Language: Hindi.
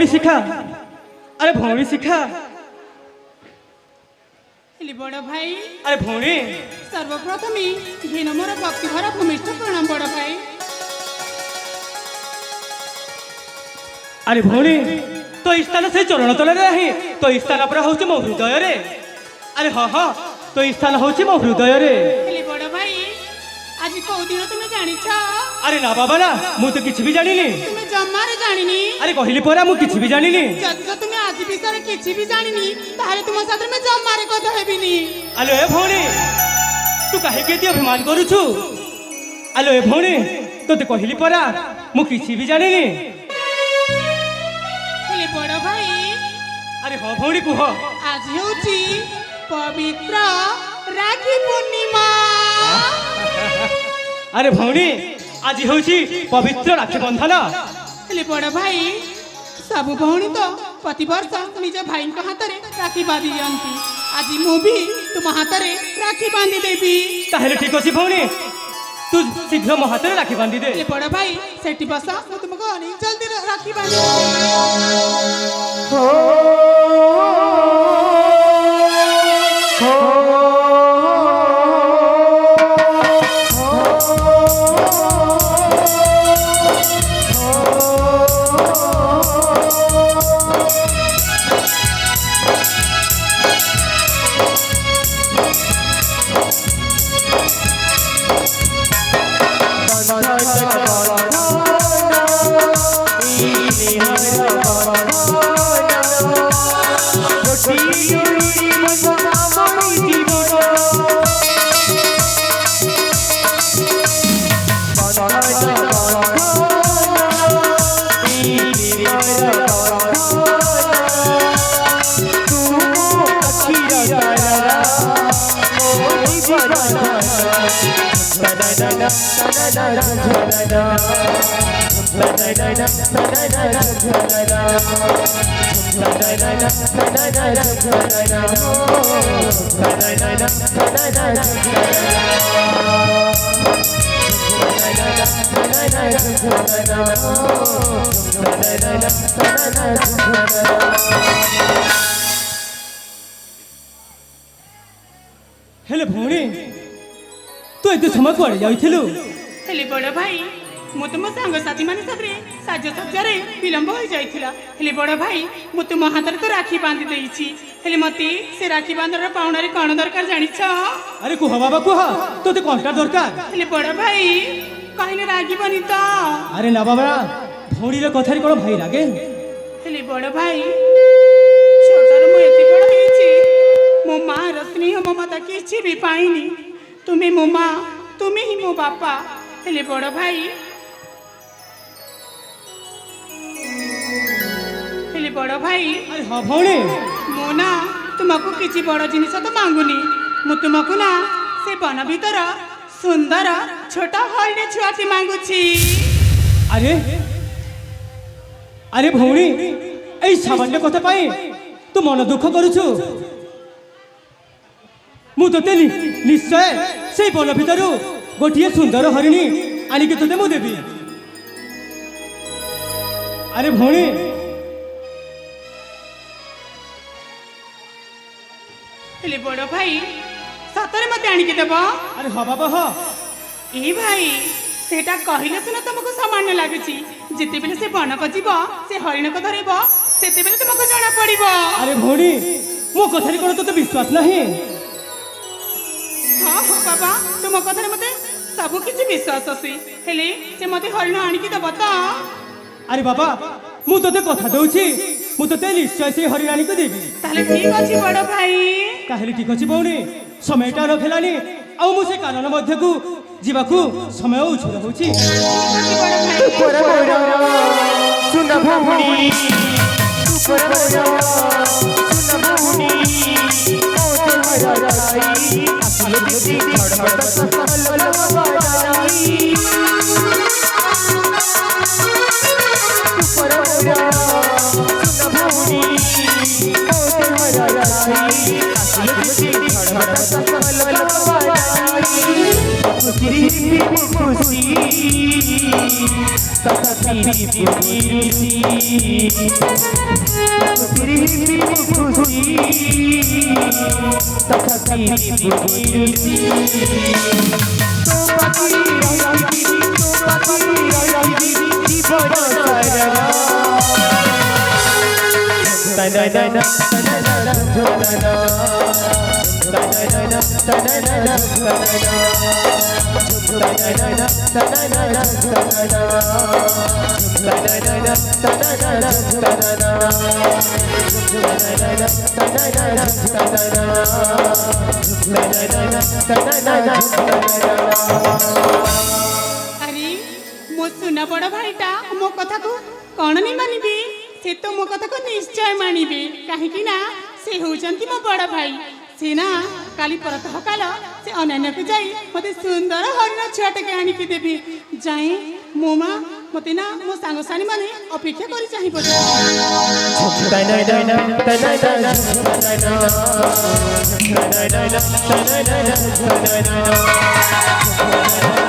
भौणी शिखा अरे भौणी शिखा बड़ भाई अरे भौणी सर्वप्रथम घिन मोर भक्तिभरा भूमिष्ठ प्रणाम बड़ भाई। अरे भौणी तो स्थान से चरण तले नहीं तो स्थान पर हूँ मो हृदय रे। अरे हाँ हाँ तो स्थान हूँ मो हृदय रे। बड़ भाई आज कौ दिन तुम्हें जानी छ? अरे ना बाबा ना मु तो किसी भी जानी तुम्हें जमारे जानी। अरे कहली परा मु किसी भी जानी जब तुम्हें आज विषय किसी भी जानी तारे तुम साथ में जमारे कथा हेबिनी। अलो ए भौणी तू काहे केती अभिमान करूछु? अलो ए भौणी तो ते कहली परा मु किसी भी जानी बड़ भाई। अरे हाँ भौणी कुह आज होची पवित्र राखी पूर्णिमा। अरे भौणी आज होची पवित्र राखी बंधन। बड़ भाई सब भौणी तो प्रतिवर्ष निज भाई हाथ में राखी बांधि दियंती। आज मु भी तुम हाथ में राखी बांधि देवी। ताहेले ठीक अछि भौणी तू शीघ्र मो हाथ में राखी बांधि दे। बड़ भाई सेठी बस मु तुमको जल्दी राखी बांधि हेले भौणी तू एते समय कुआड़े जाइथिलु? बड़ भाई मु तुम सांग साथी मान साथरे साज सज्जार विलंब हो जाइथिला। बड़ भाई मु तुम हाथ तो राखी बांधि देइछि। मते से राखी बांधर पाउणारे कौन दरकार जानी छ? अरे कुह बाबा कुह तोते कोनटा दरकार? बड़ भाई कहले रागी बनी तो। अरे ना बाबा भौणी रे कथारी कोन भाई लागे? बड़ भाई छोटर मु एते बड़ हेछि मो मां र स्नेह ममता किछि भी पाइनी। तुम्हें मो मां तुम्हें ही मो बापा। बड़ भाई बड़ भाई अरे हाँ भौणी मो ना तुमको किसी बड़ जिनिस तो मांगुनी मु तुमको ना से बन भीतर सुंदर छोटा हरिण छुआटी मांगुछि। अरे अरे भौणी ए सामान्य कथा पाई तू मन दुख करूछु? मु तोते निश्चय से बन भितरु गोटिए सुंदर हरिणी आनिके तोते मु देबी। अरे भौणी बड़ भाई सतरे मत आनिके देब? अरे हाँ बाबा हाँ। ए भाई सेटा कहले सुना तुमको सामान्य लागुची जिते बेले से बन को जीव से हरिण को धरब सेते बेले तुमको जाना पड़िबो। अरे भौणी मो कथारी कोन तोते विश्वास नहीं? हाँ हाँ बाबा तुम कथारे मते सब किछि विश्वास अछि हेले से मते हरिण आनिके देब तो? अरे बाबा मु तोते कथा दउछि मु तोते निश्चय से हरिण आनिके देबी। ताले ठीक अछि बड़ भाई। ताहेले ठीक अछि भौणी समयटा रखेलानी आ मु से कानन मध्य को जीवाकू समय उछुर होछि। सुपर सुन भौणी सुपर सुन भौणी ओ तेरा राई असली दिसी धड़धड़ सहल लगाई। सुपर सुन भौणी ओ तेरा राई असली दिसी धड़धड़ सहल लगाई। Putri pupusi Tatapi pupusi Putri pupusi Tatapi pupusi Topati rayadi di bodo sarana Tanana tanana tanana Tanana tanana আরে মো সুনা বড় ভাইটা মো কথা কো কোন নি মানিবে সে তো মো কথা কো নিশ্চয় মানিবে কাহিকি না সে হউচন্তি মো বড় ভাই সে না কালি পরতহ কাল সে অনন্যকে যাই মতে সুন্দর হরিণ ছুয়াটাকে আনিকি দেবে যাই মো মা মতে না মো সাংসারী মানে অপেক্ষা করে চাহিব Tanana